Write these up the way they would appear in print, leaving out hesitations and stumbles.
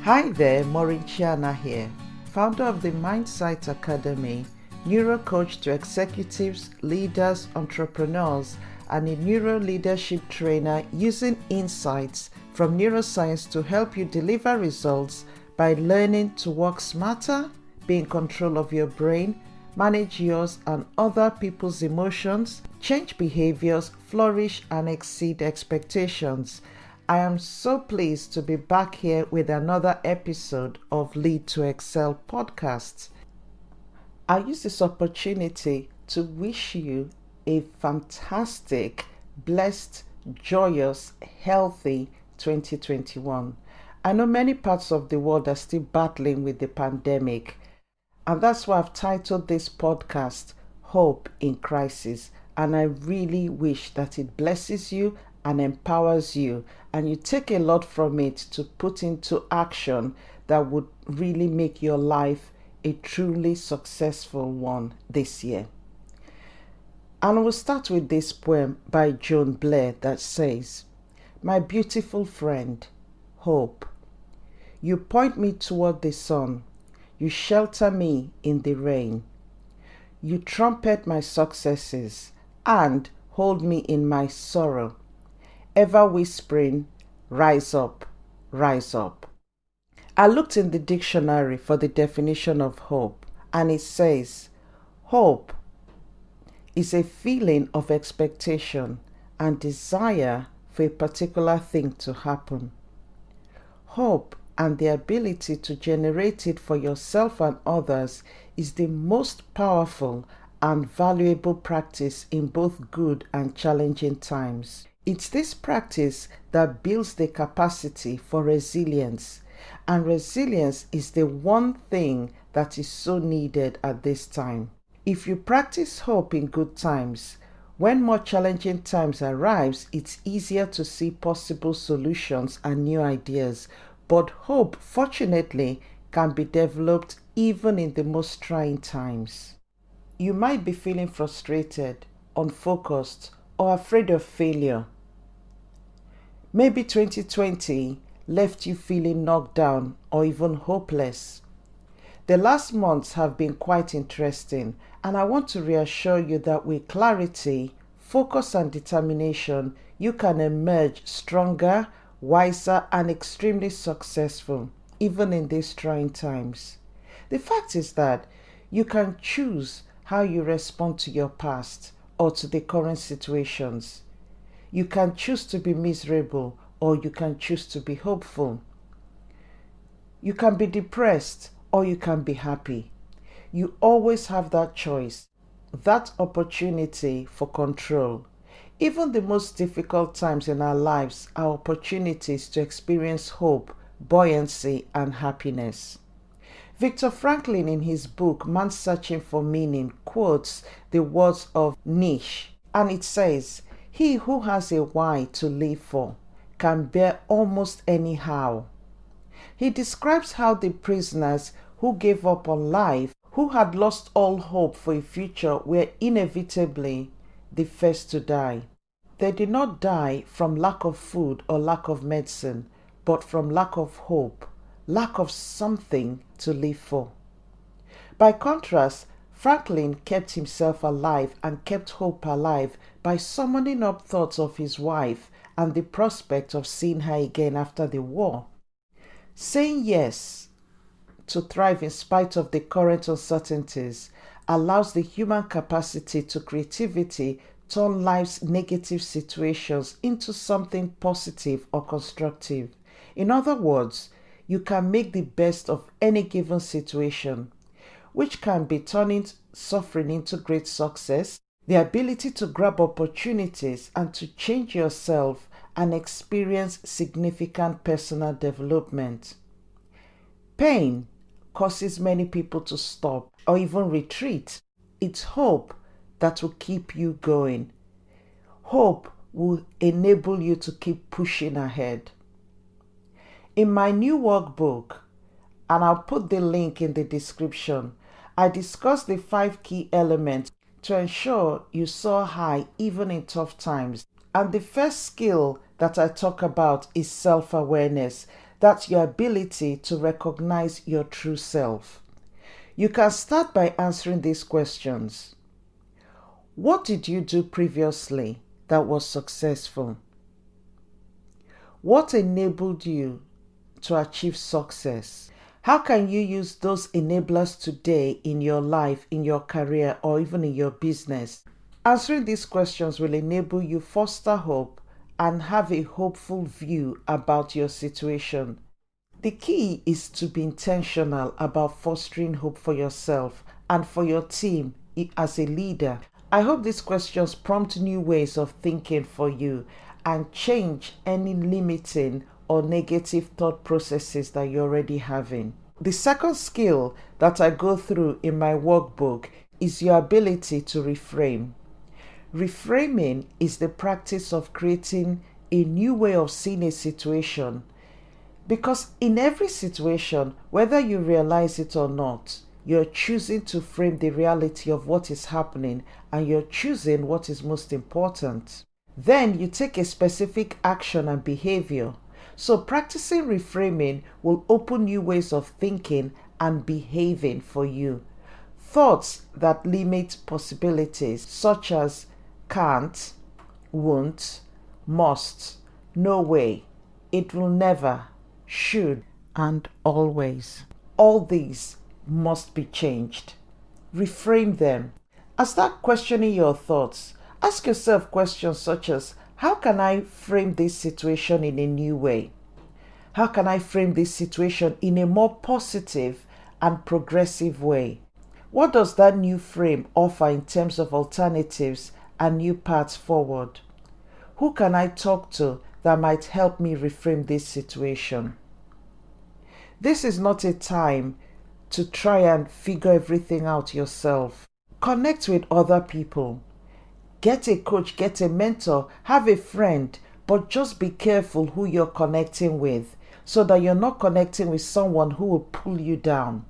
Hi there, Maureen here, founder of the Mindsight Academy, neuro coach to executives, leaders, entrepreneurs, and a neuro leadership trainer using insights from neuroscience to help you deliver results by learning to work smarter, be in control of your brain, manage yours and other people's emotions, change behaviors, flourish, and exceed expectations. I am so pleased to be back here with another episode of Lead to Excel podcast. I use this opportunity to wish you a fantastic, blessed, joyous, healthy 2021. I know many parts of the world are still battling with the pandemic, and that's why I've titled this podcast Hope in Crisis. And I really wish that it blesses you and empowers you, and you take a lot from it to put into action that would really make your life a truly successful one this year. And we'll start with this poem by Joan Blair that says, "My beautiful friend, hope. You point me toward the sun. You shelter me in the rain. You trumpet my successes and hold me in my sorrow, ever whispering, rise up, rise up." I looked in the dictionary for the definition of hope, and it says, hope is a feeling of expectation and desire for a particular thing to happen. Hope and the ability to generate it for yourself and others is the most powerful and valuable practice in both good and challenging times. It's this practice that builds the capacity for resilience, and resilience is the one thing that is so needed at this time. If you practice hope in good times, when more challenging times arrives, it's easier to see possible solutions and new ideas. But hope, fortunately, can be developed even in the most trying times. You might be feeling frustrated, unfocused, or afraid of failure. Maybe 2020 left you feeling knocked down or even hopeless. The last months have been quite interesting, and I want to reassure you that with clarity, focus, and determination, you can emerge stronger, wiser, and extremely successful, even in these trying times. The fact is that you can choose how you respond to your past or to the current situations. You can choose to be miserable, or you can choose to be hopeful. You can be depressed, or you can be happy. You always have that choice, that opportunity for control. Even the most difficult times in our lives are opportunities to experience hope, buoyancy, and happiness. Viktor Frankl, in his book Man's Searching for Meaning, quotes the words of Nietzsche, and it says, "He who has a why to live for can bear almost anyhow." He describes how the prisoners who gave up on life, who had lost all hope for a future, were inevitably the first to die. They did not die from lack of food or lack of medicine, but from lack of hope, lack of something to live for. By contrast, Franklin kept himself alive and kept hope alive by summoning up thoughts of his wife and the prospect of seeing her again after the war. Saying yes to thrive in spite of the current uncertainties allows the human capacity to creativity turn life's negative situations into something positive or constructive. In other words, you can make the best of any given situation, which can be turning suffering into great success, the ability to grab opportunities and to change yourself and experience significant personal development. Pain causes many people to stop or even retreat. It's hope that will keep you going. Hope will enable you to keep pushing ahead. In my new workbook, and I'll put the link in the description, I discuss the 5 key elements to ensure you soar high even in tough times. And the first skill that I talk about is self-awareness. That's your ability to recognize your true self. You can start by answering these questions. What did you do previously that was successful? What enabled you to achieve success? How can you use those enablers today in your life, in your career, or even in your business? Answering these questions will enable you foster hope and have a hopeful view about your situation. The key is to be intentional about fostering hope for yourself and for your team as a leader. I hope these questions prompt new ways of thinking for you and change any limiting or negative thought processes that you're already having. The second skill that I go through in my workbook is your ability to reframe. Reframing is the practice of creating a new way of seeing a situation, because in every situation, whether you realize it or not, you're choosing to frame the reality of what is happening and you're choosing what is most important. Then you take a specific action and behavior. So practicing reframing will open new ways of thinking and behaving for you. Thoughts that limit possibilities, such as can't, won't, must, no way, it will never, should, and always. All these must be changed. Reframe them. And start questioning your thoughts. Ask yourself questions such as, how can I frame this situation in a new way? How can I frame this situation in a more positive and progressive way? What does that new frame offer in terms of alternatives and new paths forward? Who can I talk to that might help me reframe this situation? This is not a time to try and figure everything out yourself. Connect with other people. Get a coach, get a mentor, have a friend, but just be careful who you're connecting with so that you're not connecting with someone who will pull you down.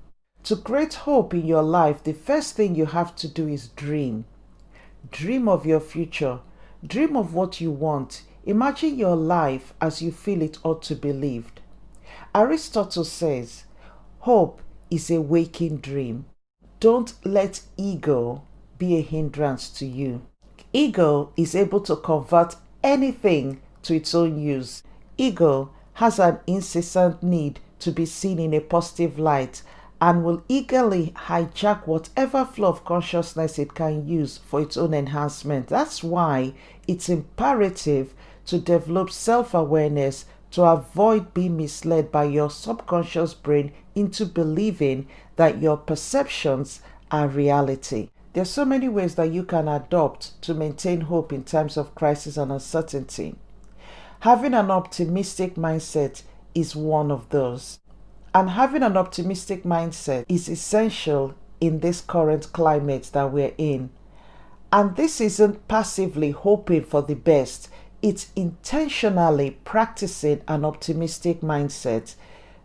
To create hope in your life, the first thing you have to do is dream. Dream of your future. Dream of what you want. Imagine your life as you feel it ought to be lived. Aristotle says, hope is a waking dream. Don't let ego be a hindrance to you. Ego is able to convert anything to its own use. Ego has an incessant need to be seen in a positive light and will eagerly hijack whatever flow of consciousness it can use for its own enhancement. That's why it's imperative to develop self-awareness to avoid being misled by your subconscious brain into believing that your perceptions are reality. There are so many ways that you can adopt to maintain hope in times of crisis and uncertainty. Having an optimistic mindset is one of those. And having an optimistic mindset is essential in this current climate that we're in. And this isn't passively hoping for the best. It's intentionally practicing an optimistic mindset.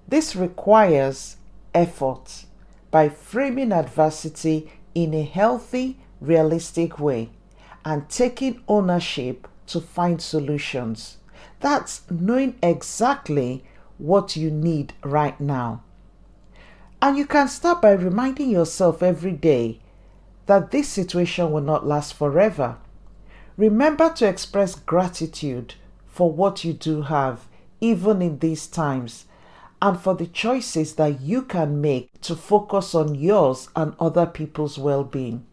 This requires effort by framing adversity in a healthy, realistic way and taking ownership to find solutions. That's knowing exactly what you need right now. And you can start by reminding yourself every day that this situation will not last forever. Remember to express gratitude for what you do have, even in these times, and for the choices that you can make to focus on yours and other people's well-being.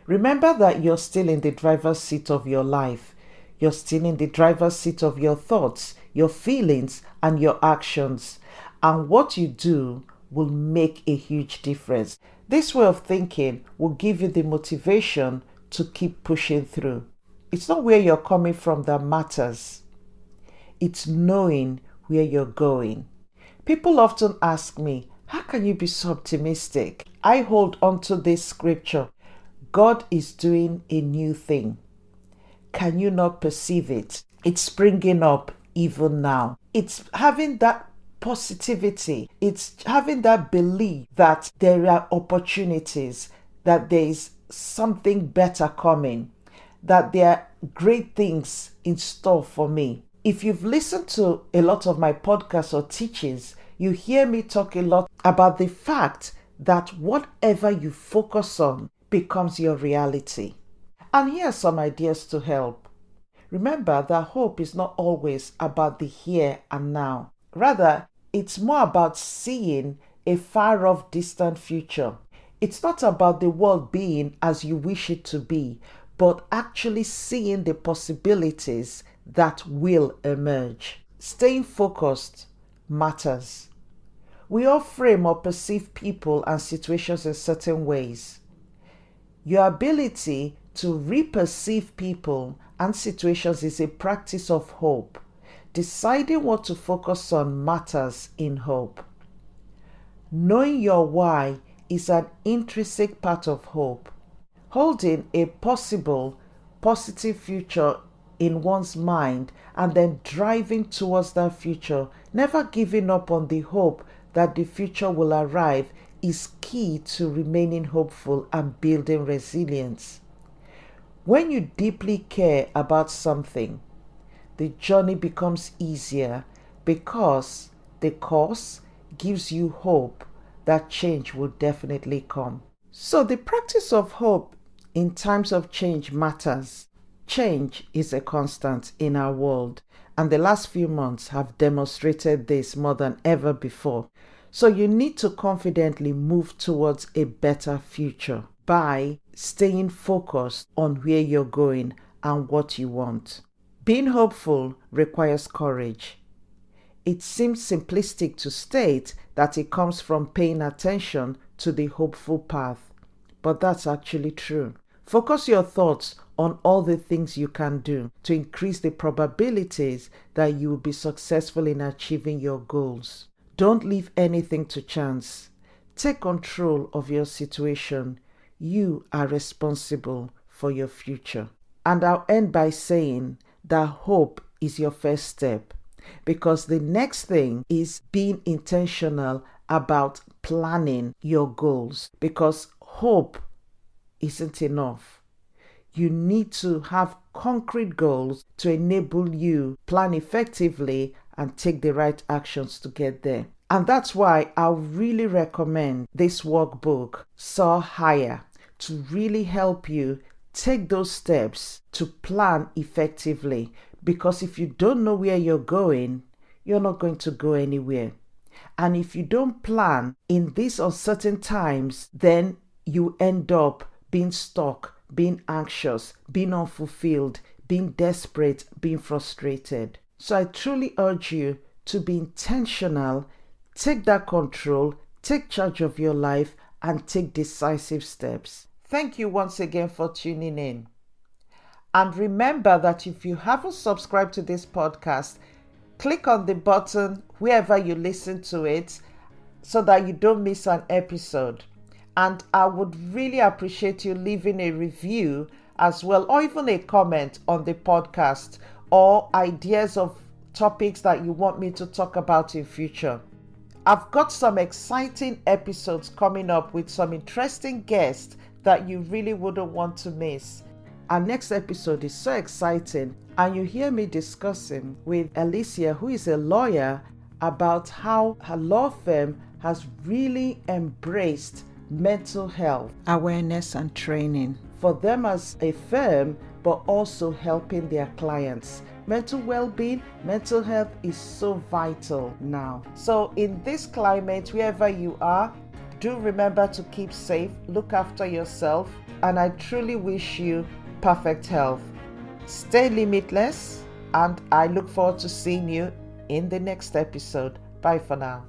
Remember that you're still in the driver's seat of your life. You're still in the driver's seat of your thoughts, your feelings, and your actions. And what you do will make a huge difference. This way of thinking will give you the motivation to keep pushing through. It's not where you're coming from that matters. It's knowing where you're going. People often ask me, how can you be so optimistic? I hold on to this scripture. God is doing a new thing. Can you not perceive it? It's springing up even now. It's having that positivity. It's having that belief that there are opportunities, that there is something better coming, that there are great things in store for me. If you've listened to a lot of my podcasts or teachings, you hear me talk a lot about the fact that whatever you focus on becomes your reality. And here are some ideas to help. Remember that hope is not always about the here and now. Rather, it's more about seeing a far off distant future. It's not about the world being as you wish it to be, but actually seeing the possibilities that will emerge. Staying focused matters. We all frame or perceive people and situations in certain ways. Your ability to reperceive people and situations is a practice of hope. Deciding what to focus on matters in hope. Knowing your why is an intrinsic part of hope. Holding a possible positive future in one's mind and then driving towards that future, never giving up on the hope that the future will arrive, is key to remaining hopeful and building resilience. When you deeply care about something, the journey becomes easier because the course gives you hope that change will definitely come. So the practice of hope in times of change matters. Change is a constant in our world, and the last few months have demonstrated this more than ever before. So you need to confidently move towards a better future by staying focused on where you're going and what you want. Being hopeful requires courage. It seems simplistic to state that it comes from paying attention to the hopeful path, but that's actually true. Focus your thoughts on all the things you can do to increase the probabilities that you will be successful in achieving your goals. Don't leave anything to chance. Take control of your situation. You are responsible for your future. And I'll end by saying that hope is your first step, because the next thing is being intentional about planning your goals, because hope isn't enough. You need to have concrete goals to enable you plan effectively and take the right actions to get there. And that's why I really recommend this workbook, Soar Higher, to really help you take those steps to plan effectively. Because if you don't know where you're going, you're not going to go anywhere. And if you don't plan in these uncertain times, then you end up being stuck, being anxious, being unfulfilled, being desperate, being frustrated. So I truly urge you to be intentional, take that control, take charge of your life, and take decisive steps. Thank you once again for tuning in. And remember that if you haven't subscribed to this podcast, click on the button wherever you listen to it so that you don't miss an episode. And I would really appreciate you leaving a review as well, or even a comment on the podcast, or ideas of topics that you want me to talk about in future. I've got some exciting episodes coming up with some interesting guests that you really wouldn't want to miss. Our next episode is so exciting, and you hear me discussing with Alicia, who is a lawyer, about how her law firm has really embraced mental health awareness and training for them as a firm, but also helping their clients. Mental well-being, mental health is so vital now. So in this climate, wherever you are, do remember to keep safe, look after yourself, and I truly wish you perfect health. Stay limitless, and I look forward to seeing you in the next episode. Bye for now.